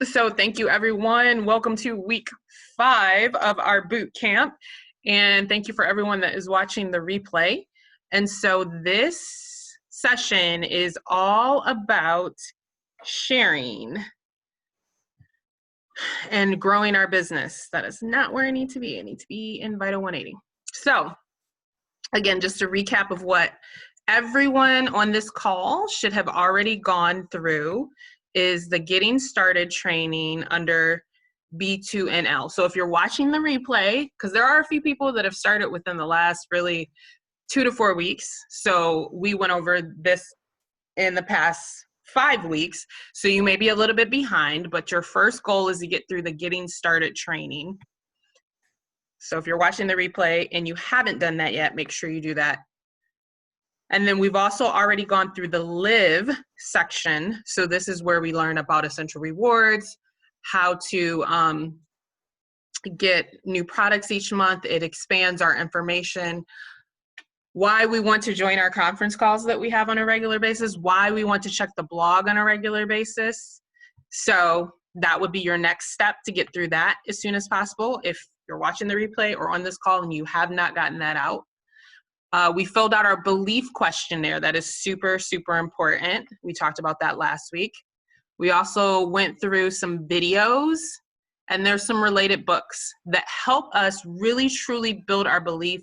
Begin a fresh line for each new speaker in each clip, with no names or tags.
So thank you, everyone. Welcome to week 5 of our boot camp. And thank you for everyone that is watching the replay. And so this session is all about sharing and growing our business. That is not where I need to be. I need to be in Vital 180. So again, just a recap of what everyone on this call should have already gone through is the Getting Started training under B2NL. So if you're watching the replay, because there are a few people that have started within the last really 2 to 4 weeks. So we went over this in the past 5 weeks. So you may be a little bit behind, but your first goal is to get through the Getting Started training. So if you're watching the replay and you haven't done that yet, make sure you do that. And then we've also already gone through the Live section. So this is where we learn about essential rewards, how to get new products each month. It expands our information, why we want to join our conference calls that we have on a regular basis, why we want to check the blog on a regular basis. So that would be your next step to get through that as soon as possible. If you're watching the replay or on this call and you have not gotten that out. We filled out our belief questionnaire. That is super, super important. We talked about that last week. We also went through some videos, and there's some related books that help us really, truly build our belief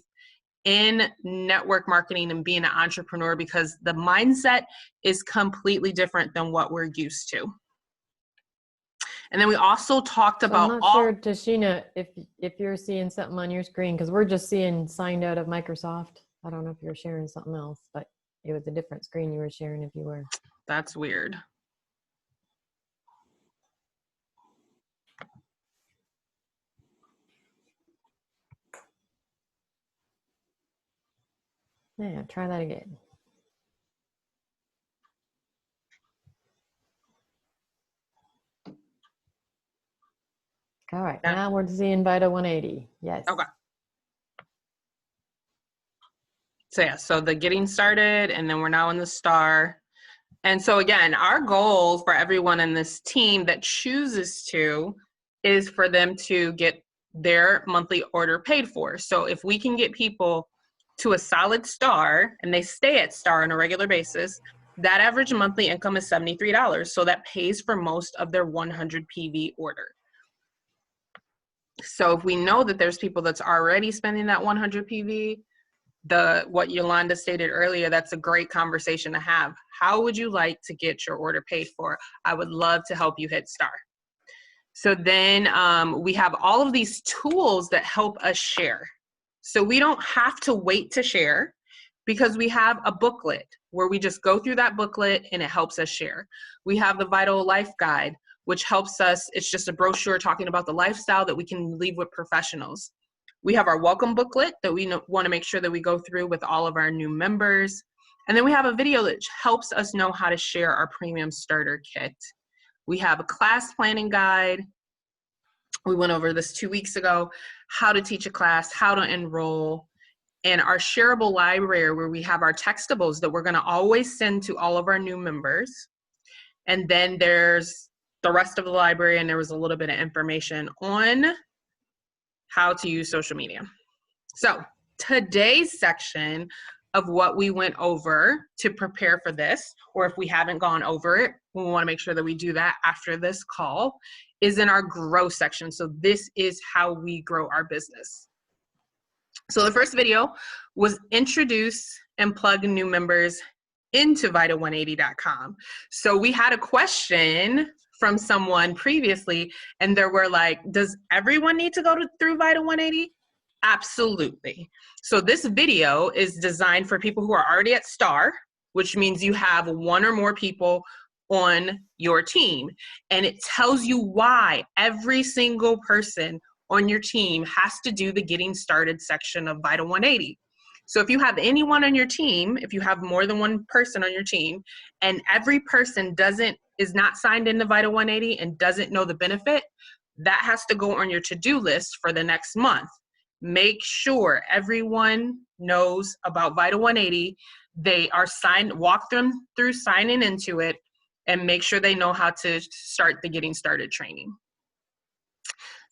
in network marketing and being an entrepreneur, because the mindset is completely different than what we're used to. And then we also talked about
I'm not sure, Tashina, if you're seeing something on your screen, because we're just seeing signed out of Microsoft. I don't know if you're sharing something else, but it was a different screen you were sharing if you were.
That's weird.
Yeah, try that again. All right, now we're seeing Vital 180. Yes.
Okay. So yeah, so the Getting Started, and then we're now in the Star. And so again, our goal for everyone in this team that chooses to is for them to get their monthly order paid for. So if we can get people to a solid Star and they stay at Star on a regular basis, that average monthly income is $73. So that pays for most of their 100 PV order. So if we know that there's people that's already spending that 100 PV, what Yolanda stated earlier, that's a great conversation to have. How would you like to get your order paid for? I would love to help you hit Star. So then we have all of these tools that help us share. So we don't have to wait to share, because we have a booklet where we just go through that booklet and it helps us share. We have the Vital Life Guide, which helps us. It's just a brochure talking about the lifestyle that we can leave with professionals. We have our welcome booklet that we want to make sure that we go through with all of our new members. And then we have a video that helps us know how to share our premium starter kit. We have a class planning guide. We went over this 2 weeks ago, how to teach a class, how to enroll, and our shareable library where we have our textables that we're going to always send to all of our new members. And then there's the rest of the library, and there was a little bit of information on how to use social media. So today's section of what we went over to prepare for this, or if we haven't gone over it, we want to make sure that we do that after this call, is in our grow section. So this is how we grow our business. So the first video was introduce and plug new members into Vital180.com. So we had a question from someone previously, and there were like, does everyone need to go through Vital 180? Absolutely. So this video is designed for people who are already at Star, which means you have 1 or more people on your team. And it tells you why every single person on your team has to do the Getting Started section of Vital 180. So if you have anyone on your team, if you have more than one person on your team, and every person is not signed into Vital 180 and doesn't know the benefit, that has to go on your to-do list for the next month. Make sure everyone knows about Vital 180. They are walk them through signing into it, and make sure they know how to start the Getting Started training.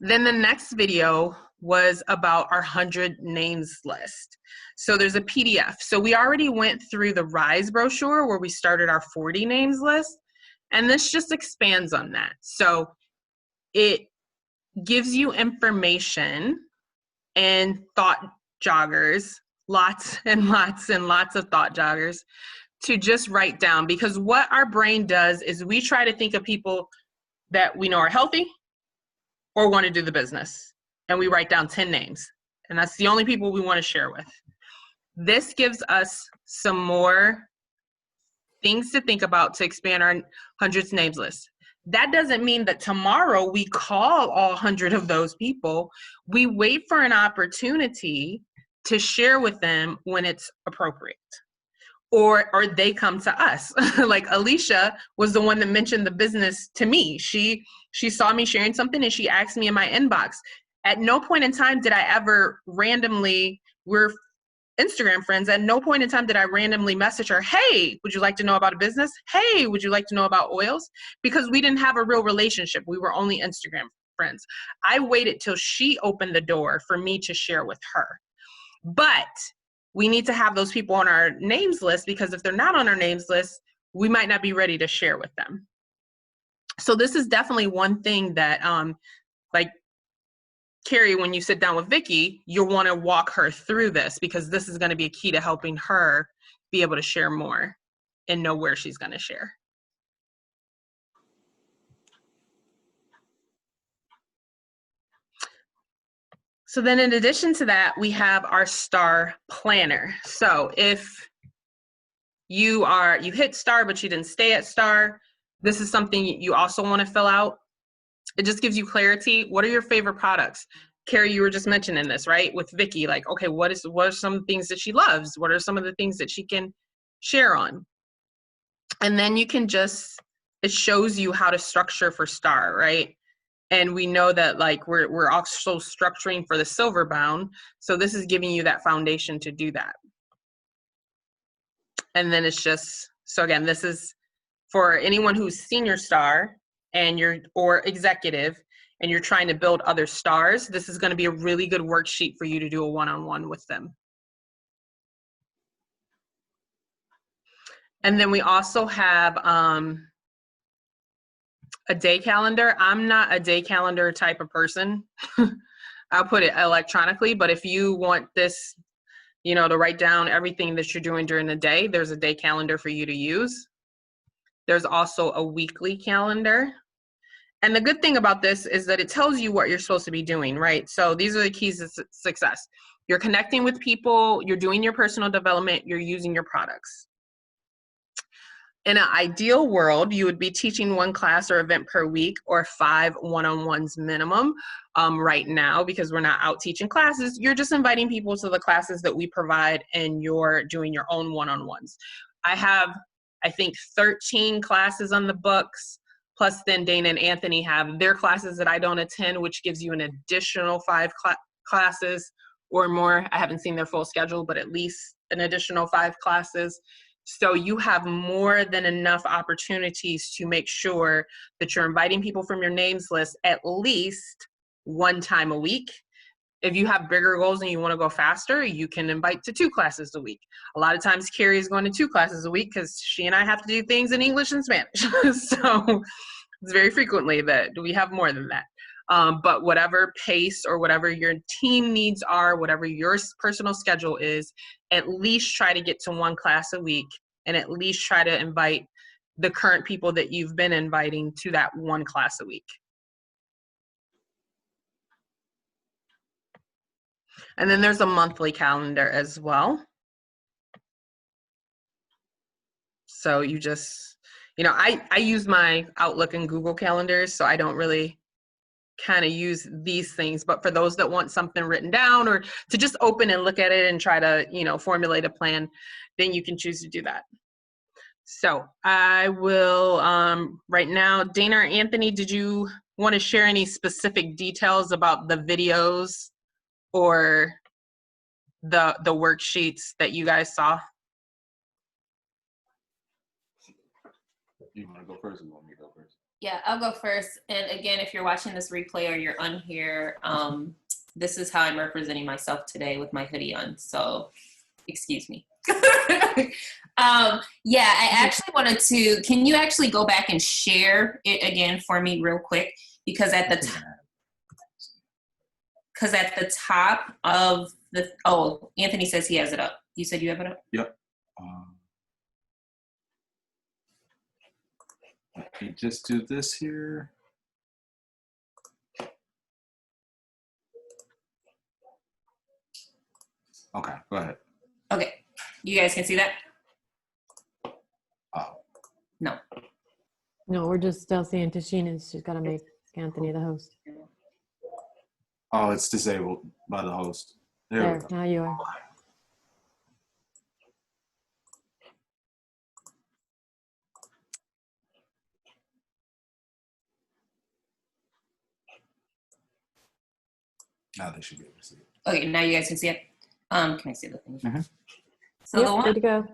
Then the next video was about our 100 names list. So there's a PDF. So we already went through the Rise brochure where we started our 40 names list, and this just expands on that. So it gives you information and thought joggers, lots and lots and lots of thought joggers to just write down, because what our brain does is we try to think of people that we know are healthy or want to do the business, and we write down 10 names, and that's the only people we want to share with. This gives us some more things to think about to expand our hundreds names list. That doesn't mean that tomorrow we call all 100 of those people. We wait for an opportunity to share with them when it's appropriate. Or they come to us. Like Alicia was the one that mentioned the business to me. She saw me sharing something and she asked me in my inbox. At no point in time did I ever randomly, we're Instagram friends, at no point in time did I randomly message her, hey, would you like to know about a business? Hey, would you like to know about oils? Because we didn't have a real relationship. We were only Instagram friends. I waited till she opened the door for me to share with her. But we need to have those people on our names list, because if they're not on our names list, we might not be ready to share with them. So this is definitely one thing that, like Carrie, when you sit down with Vicki, you'll want to walk her through this, because this is going to be a key to helping her be able to share more and know where she's going to share. So then in addition to that, we have our STAR planner. So if you hit STAR, but you didn't stay at STAR, this is something you also want to fill out. It just gives you clarity. What are your favorite products? Carrie, you were just mentioning this, right? With Vicki, like, okay, what are some things that she loves? What are some of the things that she can share on? And then you can it shows you how to structure for STAR, right? And we know that like we're also structuring for the silver bound. So this is giving you that foundation to do that. And then it's just, so again, this is for anyone who's senior STAR and or executive, and you're trying to build other stars, this is going to be a really good worksheet for you to do a one-on-one with them. And then we also have a day calendar. I'm not a day calendar type of person. I'll put it electronically, but if you want this, to write down everything that you're doing during the day, there's a day calendar for you to use. There's also a weekly calendar. And the good thing about this is that it tells you what you're supposed to be doing, right? So these are the keys to success. You're connecting with people, you're doing your personal development, you're using your products. In an ideal world, you would be teaching 1 class or event per week, or 5 one-on-ones minimum. Right now, because we're not out teaching classes, you're just inviting people to the classes that we provide, and you're doing your own one-on-ones. I have, I think, 13 classes on the books, plus then Dana and Anthony have their classes that I don't attend, which gives you an additional 5 classes or more. I haven't seen their full schedule, but at least an additional 5 classes. So you have more than enough opportunities to make sure that you're inviting people from your names list at least 1 time a week. If you have bigger goals and you want to go faster, you can invite to 2 classes a week. A lot of times Carrie is going to 2 classes a week because she and I have to do things in English and Spanish. So it's very frequently that we have more than that. But whatever pace or whatever your team needs are, whatever your personal schedule is, at least try to get to 1 class a week, and at least try to invite the current people that you've been inviting to that 1 class a week. And then there's a monthly calendar as well. So you just, I use my Outlook and Google calendars, so I don't really kind of use these things, but for those that want something written down or to just open and look at it and try to, formulate a plan, then you can choose to do that. So I will, right now, Dana or Anthony, did you want to share any specific details about the videos or the worksheets that you guys saw?
You want to go first or you want me to go first?
Yeah, I'll go first. And again, if you're watching this replay or you're on here, this is how I'm representing myself today with my hoodie on. So excuse me. Yeah, I actually wanted to, can you actually go back and share it again for me real quick? Because at the top of the, oh, Anthony says he has it up. You said you have it up?
Yep. Let me just do this here. Okay, go ahead.
Okay, you guys can see that?
Oh.
No.
No, we're just still seeing Tashina. She's got to make Anthony the host.
Oh, it's disabled by the host.
There, now you are.
Now they should be able to see it.
Okay, now you guys can see it. Can I see the thing?
Mm-hmm.
So
yep,
the one,
good to go.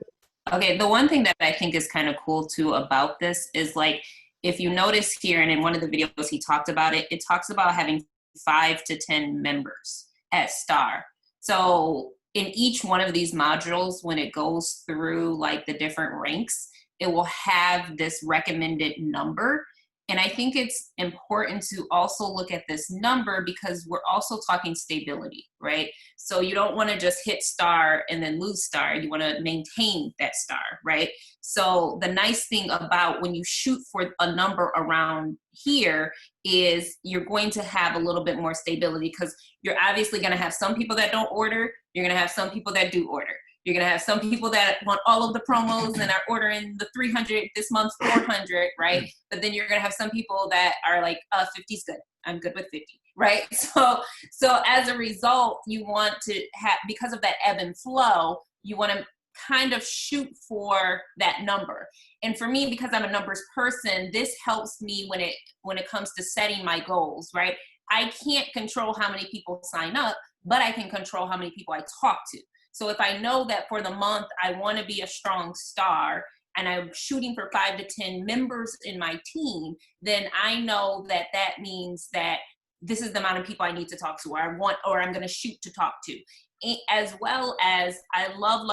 Okay, the one thing that I think is kind of cool too about this is like, if you notice here, and in one of the videos he talked about it, it talks about having 5 to 10 members at STAR. So in each one of these modules, when it goes through like the different ranks, it will have this recommended number. And I think it's important to also look at this number because we're also talking stability, right? So you don't want to just hit STAR and then lose STAR. You want to maintain that STAR, right? So the nice thing about when you shoot for a number around here is you're going to have a little bit more stability because you're obviously going to have some people that don't order. You're going to have some people that do order. You're going to have some people that want all of the promos and are ordering the 300 this month, 400, right? But then you're going to have some people that are like, 50's good. I'm good with 50, right? So as a result, you want to have, because of that ebb and flow, you want to kind of shoot for that number. And for me, because I'm a numbers person, this helps me when it comes to setting my goals, right? I can't control how many people sign up, but I can control how many people I talk to. So if I know that for the month, I want to be a strong STAR and I'm shooting for 5 to 10 members in my team, then I know that that means that this is the amount of people I need to talk to, or I'm going to shoot to talk to. As well as I love,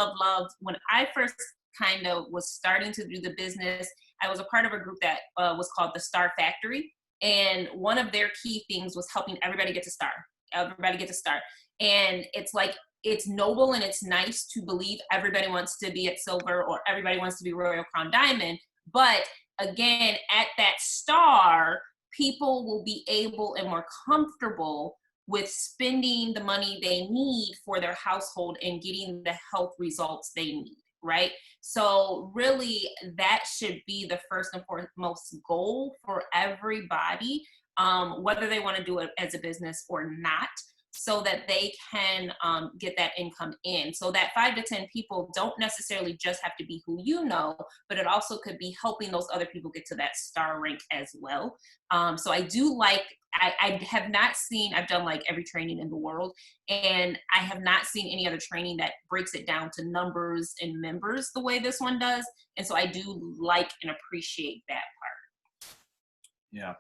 when I first kind of was starting to do the business, I was a part of a group that was called the Star Factory. And one of their key things was helping everybody get to STAR. And it's like, it's noble and it's nice to believe everybody wants to be at silver or everybody wants to be Royal Crown Diamond. But again, at that STAR, people will be able and more comfortable with spending the money they need for their household and getting the health results they need, right? So really that should be the first and foremost goal for everybody, whether they want to do it as a business or not, so that they can get that income in. So that 5 to 10 people don't necessarily just have to be who you know, but it also could be helping those other people get to that STAR rank as well. So I do like, I have not seen, I've done like every training in the world, and I have not seen any other training that breaks it down to numbers and members the way this one does. And so I do like and appreciate that part.
Yeah.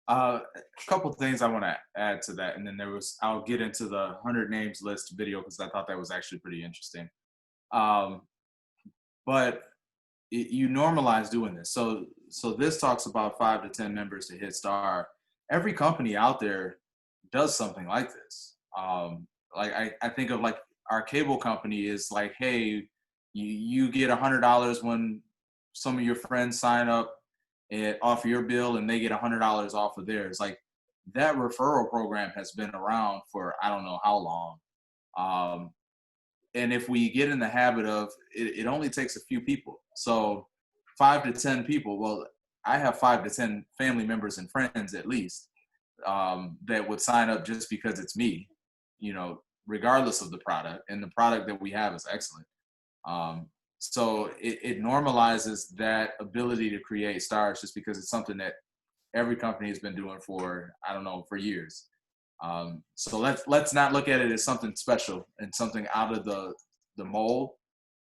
A couple things I want to add to that, and then I'll get into the 100 names list video because I thought that was actually pretty interesting. But you normalize doing this. So this talks about 5 to 10 members to hit STAR. Every company out there does something like this. Like I think of like our cable company is like, hey, you get $100 when some of your friends sign up off your bill and they get $100 off of theirs. Like that referral program has been around for I don't know how long. And if we get in the habit of it only takes a few people. So 5 to 10 people, well, I have 5 to 10 family members and friends at least that would sign up just because it's me, regardless of the product. And the product that we have is excellent. So it normalizes that ability to create stars just because it's something that every company has been doing for, I don't know, for years. So let's not look at it as something special and something out of the mold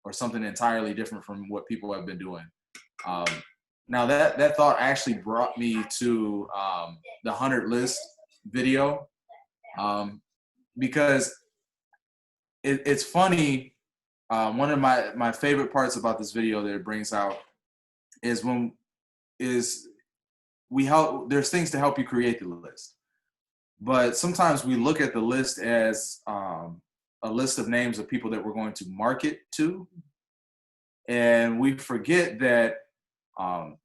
or something entirely different from what people have been doing. Now that thought actually brought me to the 100 list video, because it's funny. One of my favorite parts about this video that it brings out is there's things to help you create the list. But sometimes we look at the list as a list of names of people that we're going to market to. And we forget that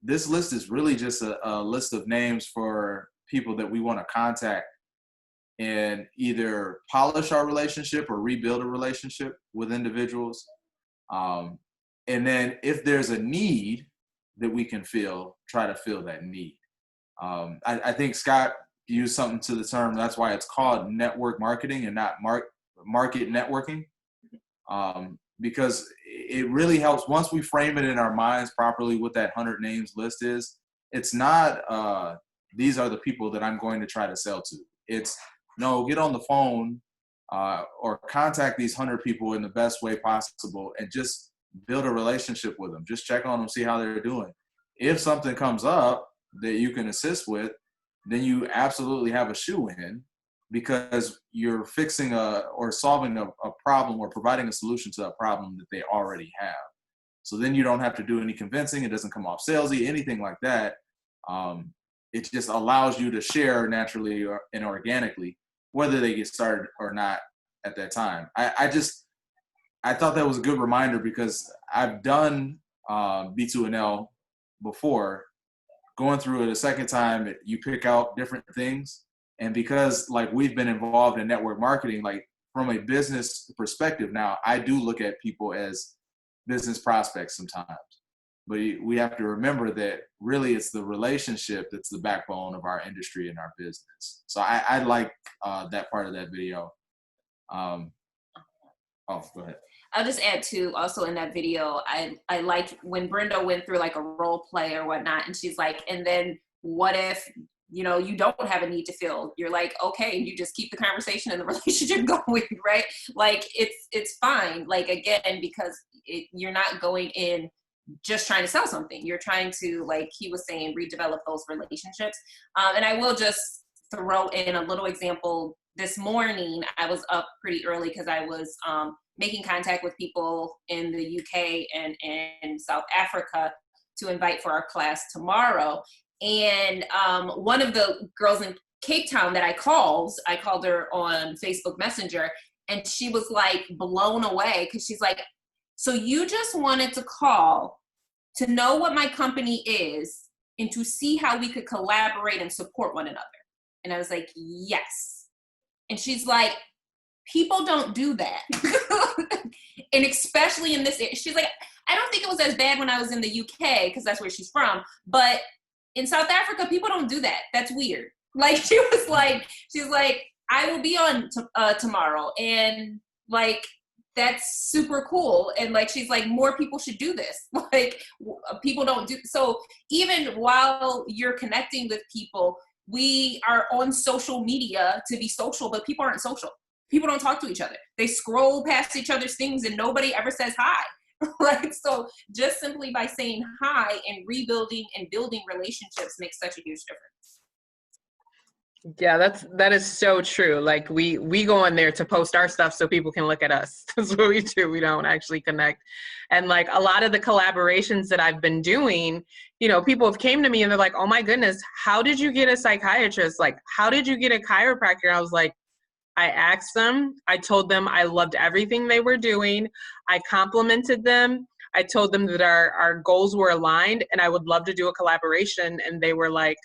this list is really just a list of names for people that we want to contact and either polish our relationship or rebuild a relationship with individuals. And then if there's a need that we can fill, try to fill that need. I think Scott used something to the term, that's why it's called network marketing and not market networking. Because it really helps once we frame it in our minds properly what that 100 names list is. It's not, these are the people that I'm going to try to sell to. It's, no, get on the phone or contact these 100 people in the best way possible and just build a relationship with them. Just check on them, see how they're doing. If something comes up that you can assist with, then you absolutely have a shoe-in, because you're fixing or solving a problem or providing a solution to a problem that they already have. So then you don't have to do any convincing. It doesn't come off salesy, anything like that. It just allows you to share naturally and organically, whether they get started or not at that time. I thought that was a good reminder, because I've done B2NL before. Going through it a second time, you pick out different things. And because like we've been involved in network marketing, like from a business perspective now, I do look at people as business prospects sometimes. But we have to remember that really it's the relationship that's the backbone of our industry and our business. So I like that part of that video. Oh, go ahead.
I'll just add too, also in that video, I liked when Brenda went through like a role play or whatnot, and she's like, and then what if, you know, you don't have a need to fill? You're like, okay, you just keep the conversation and the relationship going, right? Like it's fine. Like again, because you're not going in just trying to sell something. You're trying to, like he was saying, redevelop those relationships. And I will just throw in a little example. This morning, I was up pretty early because I was making contact with people in the UK and in South Africa to invite for our class tomorrow. And one of the girls in Cape Town that I called her on Facebook Messenger, and she was like blown away, because she's like, so you just wanted to call to know what my company is and to see how we could collaborate and support one another. And I was like, yes. And she's like, people don't do that. And especially in this, she's like, I don't think it was as bad when I was in the UK, because that's where she's from. But in South Africa, people don't do that. That's weird. Like she's like, I will be on tomorrow. And like, that's super cool. And like, she's like, more people should do this. Like people don't do. So even while you're connecting with people, we are on social media to be social, but people aren't social. People don't talk to each other. They scroll past each other's things and nobody ever says hi. Right? So just simply by saying hi and rebuilding and building relationships makes such a huge difference.
Yeah, that is so true. Like we go on there to post our stuff so people can look at us. That's what we do. We don't actually connect. And like a lot of the collaborations that I've been doing, you know, people have came to me and they're like, oh my goodness, how did you get a psychiatrist? Like, how did you get a chiropractor? I was like, I asked them, I told them I loved everything they were doing. I complimented them. I told them that our goals were aligned and I would love to do a collaboration. And they were like,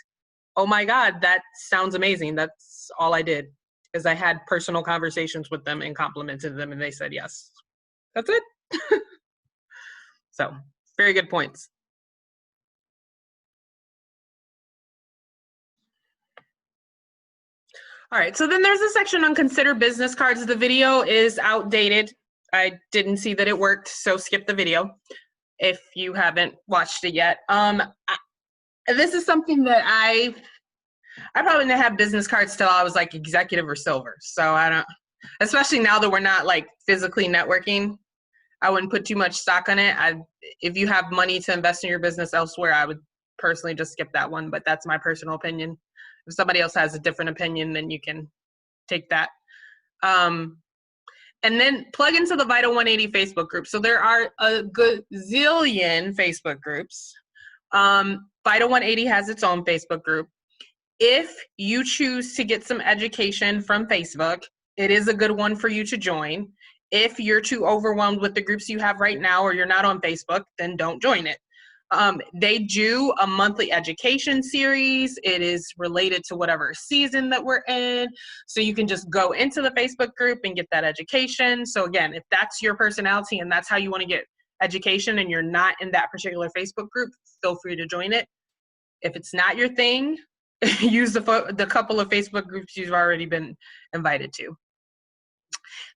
oh my God, that sounds amazing. That's all I did, is I had personal conversations with them and complimented them and they said yes. That's it. So very good points. All right, so then there's a section on consider business cards. The video is outdated. I didn't see that it worked, so skip the video if you haven't watched it yet. This is something that I probably didn't have business cards till I was like executive or silver. So I don't, especially now that we're not like physically networking, I wouldn't put too much stock on it. If you have money to invest in your business elsewhere, I would personally just skip that one, but that's my personal opinion. If somebody else has a different opinion, then you can take that. And then plug into the Vital 180 Facebook group. So there are a good zillion Facebook groups. Vital 180 has its own Facebook group. If you choose to get some education from Facebook, it is a good one for you to join. If you're too overwhelmed with the groups you have right now, or you're not on Facebook, then don't join it. They do a monthly education series. It is related to whatever season that we're in. So you can just go into the Facebook group and get that education. So again, if that's your personality and that's how you want to get education and you're not in that particular Facebook group, feel free to join it. If it's not your thing, use the couple of Facebook groups you've already been invited to.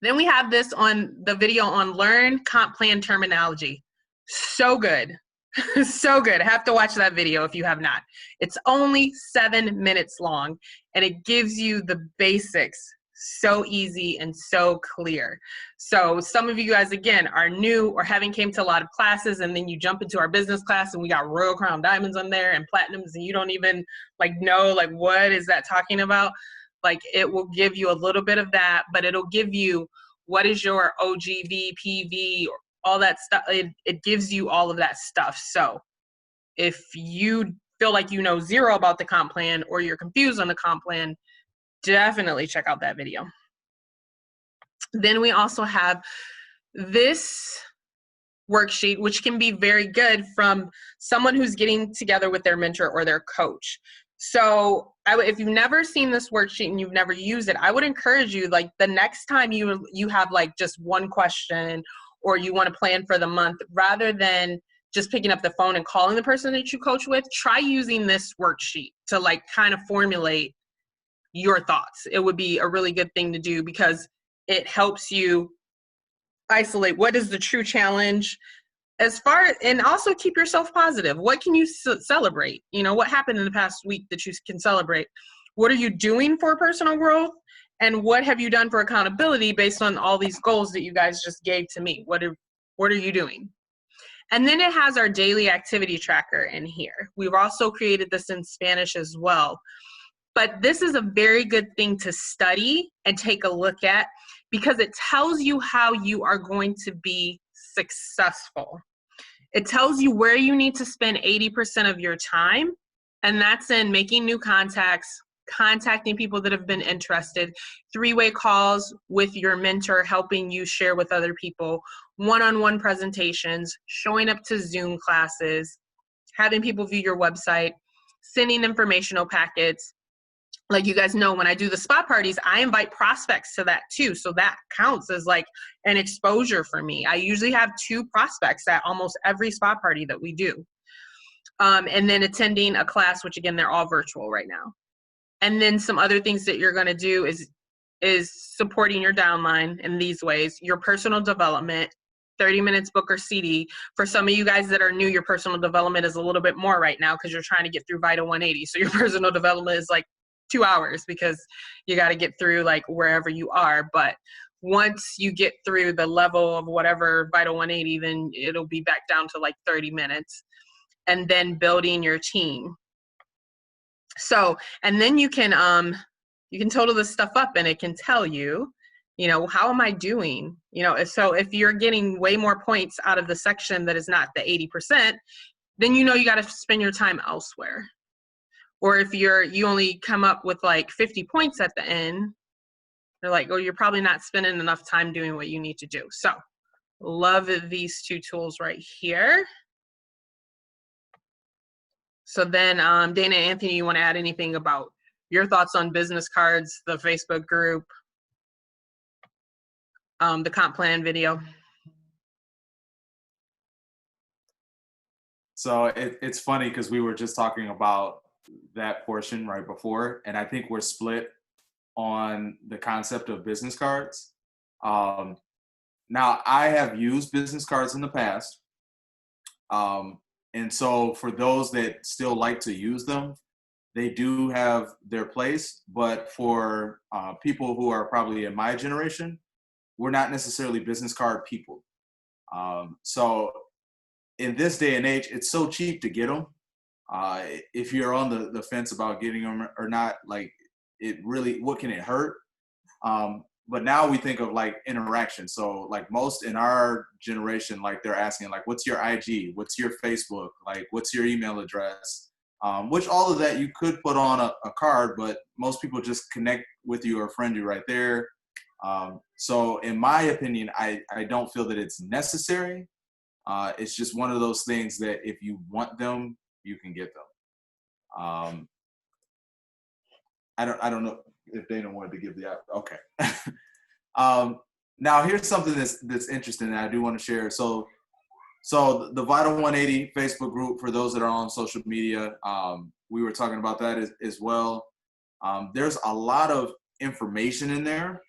Then we have this on the video on learn comp plan terminology. So good. So good. Have to watch that video if you have not. It's only 7 minutes long, and it gives you the basics so easy and so clear. So some of you guys, again, are new or haven't came to a lot of classes, and then you jump into our business class and we got Royal Crown Diamonds on there and Platinums, and you don't even know what is that talking about. It will give you a little bit of that, but it'll give you what is your OGV, PV, all that stuff. It gives you all of that stuff. So if you feel like you know zero about the comp plan or you're confused on the comp plan, definitely check out that video. Then we also have this worksheet, which can be very good from someone who's getting together with their mentor or their coach. So if you've never seen this worksheet and you've never used it, I would encourage you, the next time you have just one question or you want to plan for the month, rather than just picking up the phone and calling the person that you coach with, try using this worksheet to kind of formulate your thoughts. It would be a really good thing to do because it helps you isolate what is the true challenge and also keep yourself positive. What can you celebrate? What happened in the past week that you can celebrate? What are you doing for personal growth? And what have you done for accountability based on all these goals that you guys just gave to me? What are you doing? And then it has our daily activity tracker in here. We've also created this in Spanish as well. But this is a very good thing to study and take a look at because it tells you how you are going to be successful. It tells you where you need to spend 80% of your time, and that's in making new contacts, contacting people that have been interested, 3-way calls with your mentor, helping you share with other people, one-on-one presentations, showing up to Zoom classes, having people view your website, sending informational packets. Like you guys know, when I do the spot parties, I invite prospects to that too. So that counts as an exposure for me. I usually have 2 prospects at almost every spot party that we do. And then attending a class, which again, they're all virtual right now. And then some other things that you're going to do is supporting your downline in these ways, your personal development, 30 minutes book or CD. For some of you guys that are new, your personal development is a little bit more right now because you're trying to get through Vital 180. So your personal development is 2 hours because you got to get through wherever you are. But once you get through the level of whatever Vital 180, then it'll be back down to 30 minutes. And then building your team. So, and then you can total this stuff up and it can tell you, how am I doing? So if you're getting way more points out of the section that is not the 80%, then you got to spend your time elsewhere. Or if you only come up with 50 points at the end, they're you're probably not spending enough time doing what you need to do. So love these 2 tools right here. So then Dana and Anthony, you want to add anything about your thoughts on business cards, the Facebook group, the comp plan video?
So it's funny because we were just talking about that portion right before, and I think we're split on the concept of business cards. Now, I have used business cards in the past. And so for those that still like to use them, they do have their place. But for people who are probably in my generation, we're not necessarily business card people. So in this day and age, it's so cheap to get them. If you're on the fence about getting them or not, like it really, what can it hurt? But now we think of like interaction. So like most in our generation, like they're asking like, what's your IG? What's your Facebook? Like, what's your email address? Which all of that you could put on a card, but most people just connect with you or friend you right there. So in my opinion, I don't feel that it's necessary. It's just one of those things that if you want them, you can get them. I don't know if Dana wanted to give the okay. Now here's something that's interesting that I do want to share. So the Vital 180 Facebook group, for those that are on social media, we were talking about that as well. There's a lot of information in there.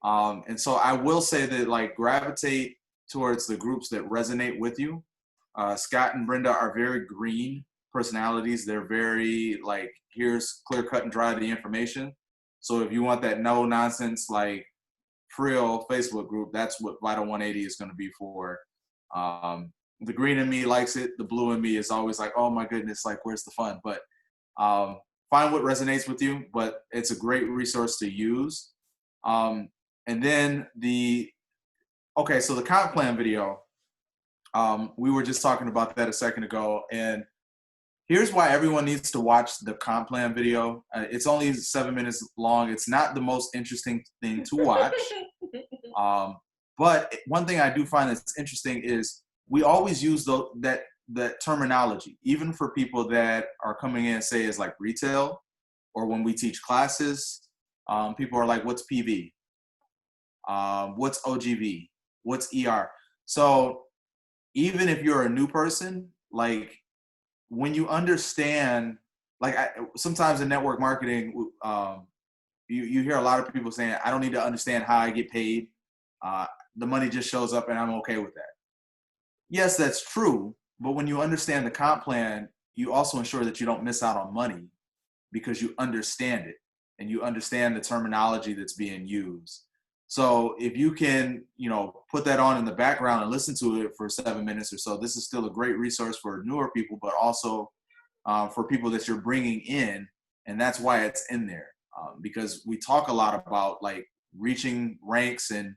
And so I will say that like gravitate towards the groups that resonate with you. Scott and Brenda are very green personalities. They're very like, here's clear cut and dry the information. So if you want that no nonsense, like frill Facebook group, that's what Vital 180 is going to be for. The green in me likes it. The blue in me is always like, oh my goodness, like where's the fun? But find what resonates with you, but it's a great resource to use. And then so the comp plan video, we were just talking about that a second ago, and here's why everyone needs to watch the comp plan video. It's only 7 minutes long. It's not the most interesting thing to watch. But one thing I do find that's interesting is we always use that terminology, even for people that are coming in, say, as like retail, or when we teach classes, people are like, what's PV? What's OGV? What's ER? So even if you're a new person, like when you understand, like sometimes in network marketing, you hear a lot of people saying, I don't need to understand how I get paid. The money just shows up and I'm okay with that. Yes, that's true. But when you understand the comp plan, you also ensure that you don't miss out on money because you understand it and you understand the terminology that's being used. So if you can, put that on in the background and listen to it for 7 minutes or so, this is still a great resource for newer people, but also for people that you're bringing in. And that's why it's in there, because we talk a lot about like reaching ranks and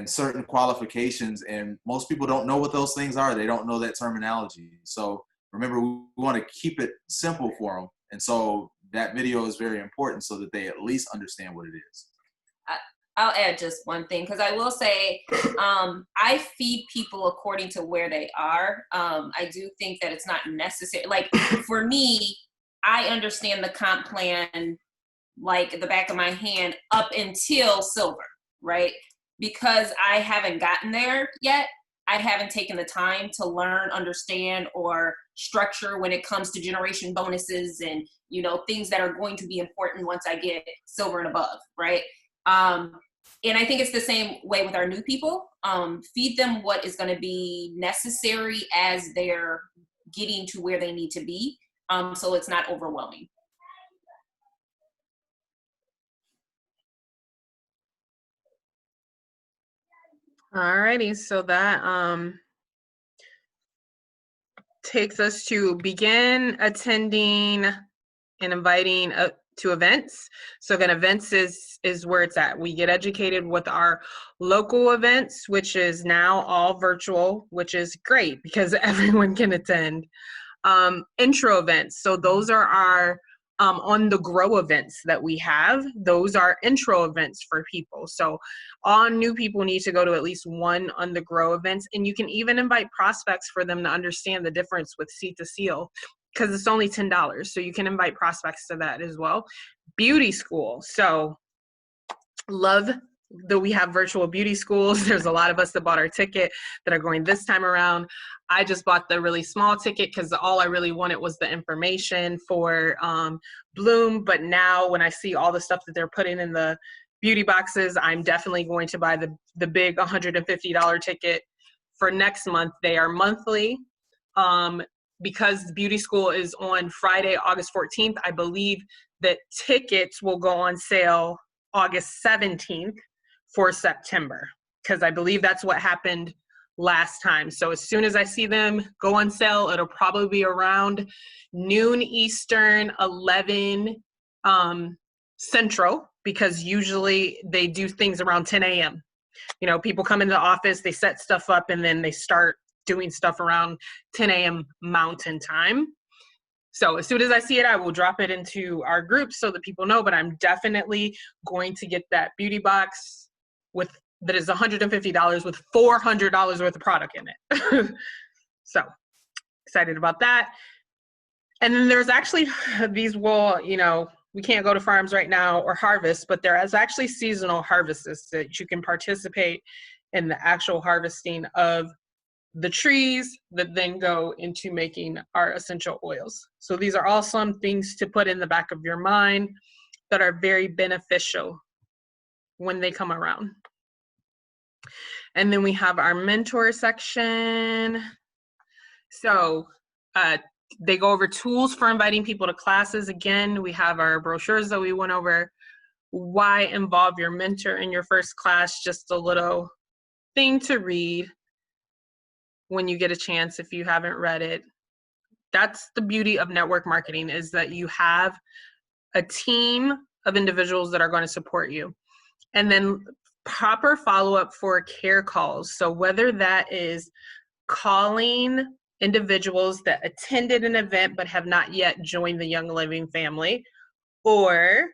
certain qualifications, and most people don't know what those things are. They don't know that terminology. So remember, we want to keep it simple for them. And so that video is very important so that they at least understand what it is.
I'll add just one thing, because I will say I feed people according to where they are. I do think that it's not necessary. Like for me, I understand the comp plan like the back of my hand up until silver, right? Because I haven't gotten there yet. I haven't taken the time to learn, understand, or structure when it comes to generation bonuses and, things that are going to be important once I get silver and above, right? And I think it's the same way with our new people. Feed them what is going to be necessary as they're getting to where they need to be, so it's not overwhelming.
Alrighty, so that takes us to begin attending and inviting to events. So again, events is where it's at. We get educated with our local events, which is now all virtual, which is great because everyone can attend. Intro events. So those are our on the grow events that we have. Those are intro events for people. So all new people need to go to at least one on the grow events, and you can even invite prospects for them to understand the difference with seat to seal, because it's only $10. So you can invite prospects to that as well. Beauty school. So love that we have virtual beauty schools. There's a lot of us that bought our ticket that are going this time around. I just bought the really small ticket because all I really wanted was the information for Bloom. But now when I see all the stuff that they're putting in the beauty boxes, I'm definitely going to buy the big $150 ticket for next month. They are monthly. Because beauty school is on Friday, August 14th, I believe that tickets will go on sale August 17th for September, because I believe that's what happened last time. So as soon as I see them go on sale, it'll probably be around noon Eastern, 11 Central, because usually they do things around 10 a.m. You know, people come into the office, they set stuff up, and then they start doing stuff around 10 a.m. Mountain Time. So as soon as I see it, I will drop it into our group so that people know, but I'm definitely going to get that beauty box that is $150 with $400 worth of product in it. So excited about that. And then there's actually these we can't go to farms right now or harvest, but there is actually seasonal harvests that you can participate in the actual harvesting of the trees that then go into making our essential oils. So these are all some things to put in the back of your mind that are very beneficial when they come around. And then we have our mentor section. So they go over tools for inviting people to classes. Again, we have our brochures that we went over. Why involve your mentor in your first class? Just a little thing to read when you get a chance if you haven't read it. That's the beauty of network marketing, is that you have a team of individuals that are going to support you. And then proper follow-up for care calls. So whether that is calling individuals that attended an event but have not yet joined the Young Living family, or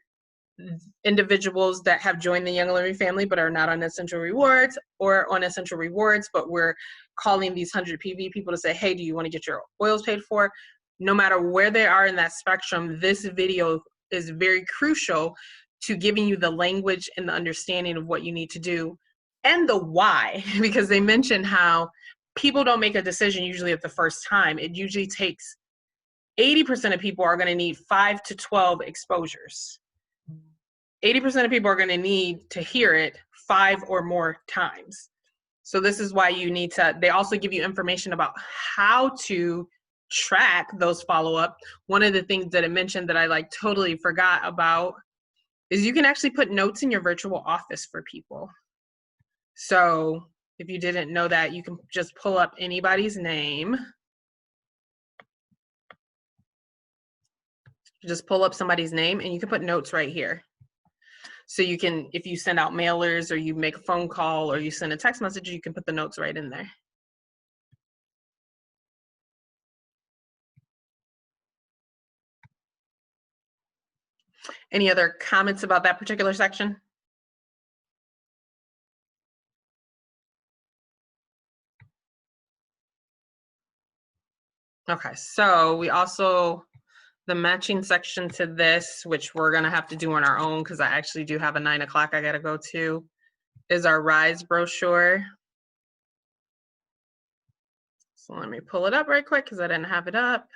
individuals that have joined the Young Living family but are not on Essential Rewards, or on Essential Rewards, but we're calling these 100 PV people to say, hey, do you want to get your oils paid for? No matter where they are in that spectrum, this video is very crucial to giving you the language and the understanding of what you need to do and the why, because they mention how people don't make a decision usually at the first time. It usually takes 80% of people are going to need 5 to 12 exposures. 80% of people are going to need to hear it 5 or more times. So this is why you need to, they also give you information about how to track those follow-up. One of the things that I mentioned that I totally forgot about is you can actually put notes in your virtual office for people. So if you didn't know that, you can just pull up anybody's name. Just pull up somebody's name and you can put notes right here. So you can, if you send out mailers or you make a phone call or you send a text message, you can put the notes right in there. Any other comments about that particular section? Okay, so we also, the matching section to this, which we're gonna have to do on our own because I actually do have a 9 o'clock I gotta go to, is our Rise brochure. So let me pull it up right quick because I didn't have it up.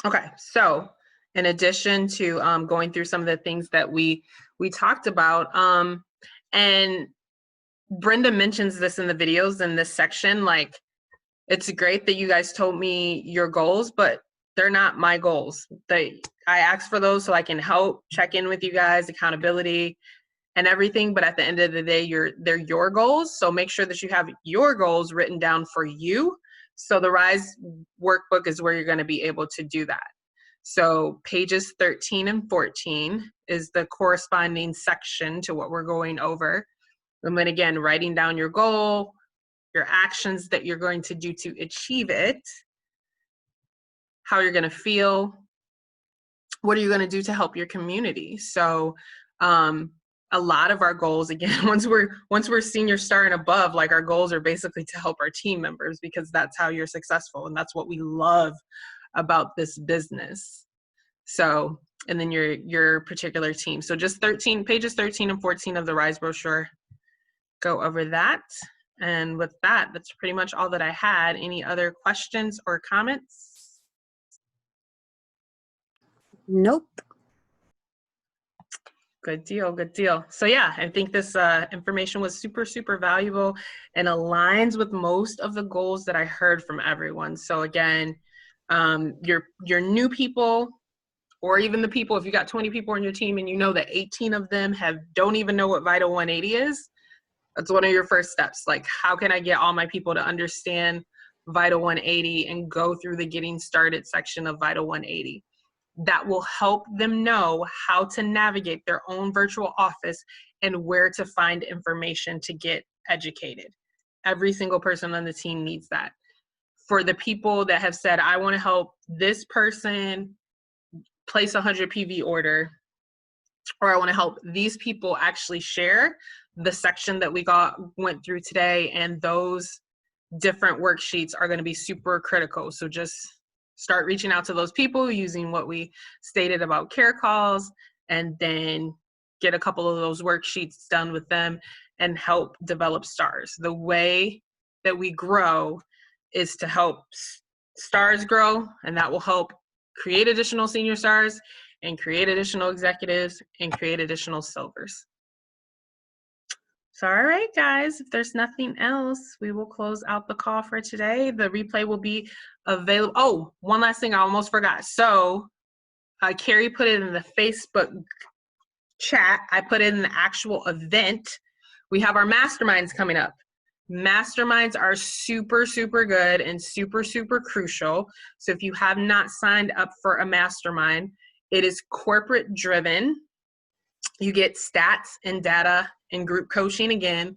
Okay, so in addition to going through some of the things that we talked about, and Brenda mentions this in the videos in this section, it's great that you guys told me your goals, but they're not my goals. I asked for those so I can help check in with you guys, accountability and everything, but at the end of the day, they're your goals. So make sure that you have your goals written down for you. So the Rise workbook is where you're going to be able to do that. So pages 13 and 14 is the corresponding section to what we're going over. And then again, writing down your goal, your actions that you're going to do to achieve it, how you're going to feel, what are you going to do to help your community? So a lot of our goals, again, once we're senior star and above, our goals are basically to help our team members, because that's how you're successful and that's what we love about this business. So, and then your particular team. So just pages 13 and 14 of the Rise brochure go over that. And with that, that's pretty much all that I had. Any other questions or comments?
Nope.
Good deal, good deal. So yeah, I think this information was super, super valuable and aligns with most of the goals that I heard from everyone. So again, Your new people, or even the people, if you got 20 people on your team and you know that 18 of them don't even know what Vital 180 is, that's one of your first steps. Like, how can I get all my people to understand Vital 180 and go through the getting started section of Vital 180? That will help them know how to navigate their own virtual office and where to find information to get educated. Every single person on the team needs that. For the people that have said, I want to help this person place a 100 PV order, or I want to help these people actually share the section that we went through today, and those different worksheets are going to be super critical. So just start reaching out to those people using what we stated about care calls, and then get a couple of those worksheets done with them and help develop stars. The way that we grow is to help stars grow, and that will help create additional senior stars and create additional executives and create additional silvers. So, all right, guys, if there's nothing else, we will close out the call for today. The replay will be available. Oh, one last thing I almost forgot. So Carrie put it in the Facebook chat. I put it in the actual event. We have our masterminds coming up. Masterminds are super, super good and super, super crucial. So if you have not signed up for a mastermind, it is corporate driven. You get stats and data and group coaching again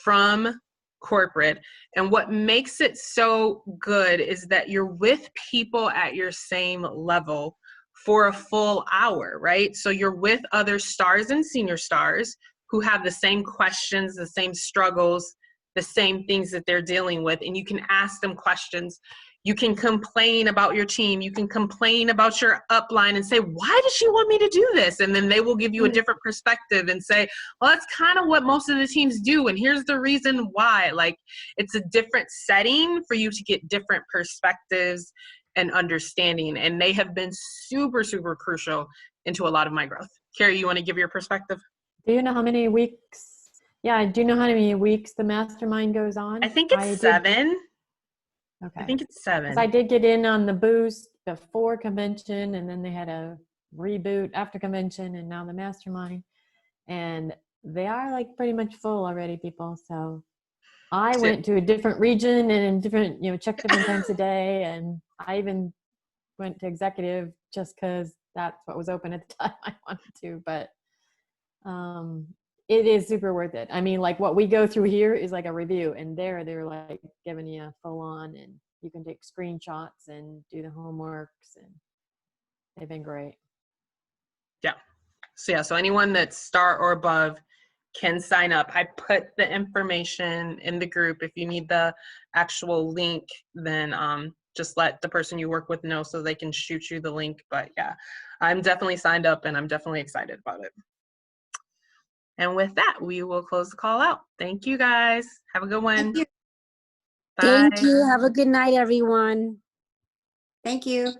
from corporate. And what makes it so good is that you're with people at your same level for a full hour, right? So you're with other stars and senior stars who have the same questions, the same struggles, the same things that they're dealing with, and you can ask them questions. You can complain about your team. You can complain about your upline and say, why does she want me to do this? And then they will give you a different perspective and say, well, that's kind of what most of the teams do, and here's the reason why. Like, it's a different setting for you to get different perspectives and understanding, and they have been super, super crucial into a lot of my growth. Carrie, you want to give your perspective?
Do you know how many weeks? Yeah, do you know how many weeks the mastermind goes on?
I think it's 7.
Okay.
I think it's 7.
I did get in on the boost before convention, and then they had a reboot after convention, and now the mastermind. And they are like pretty much full already, people. So I went to a different region and different, check different times a day. And I even went to executive just because that's what was open at the time I wanted to. But it is super worth it. I mean, like what we go through here is like a review, and they're like giving you a full on, and you can take screenshots and do the homeworks, and they've been great.
Yeah. So anyone that's star or above can sign up. I put the information in the group. If you need the actual link, then just let the person you work with know so they can shoot you the link. But yeah, I'm definitely signed up, and I'm definitely excited about it. And with that, we will close the call out. Thank you, guys. Have a good one.
Thank you.
Bye.
Thank you. Have a good night, everyone. Thank you.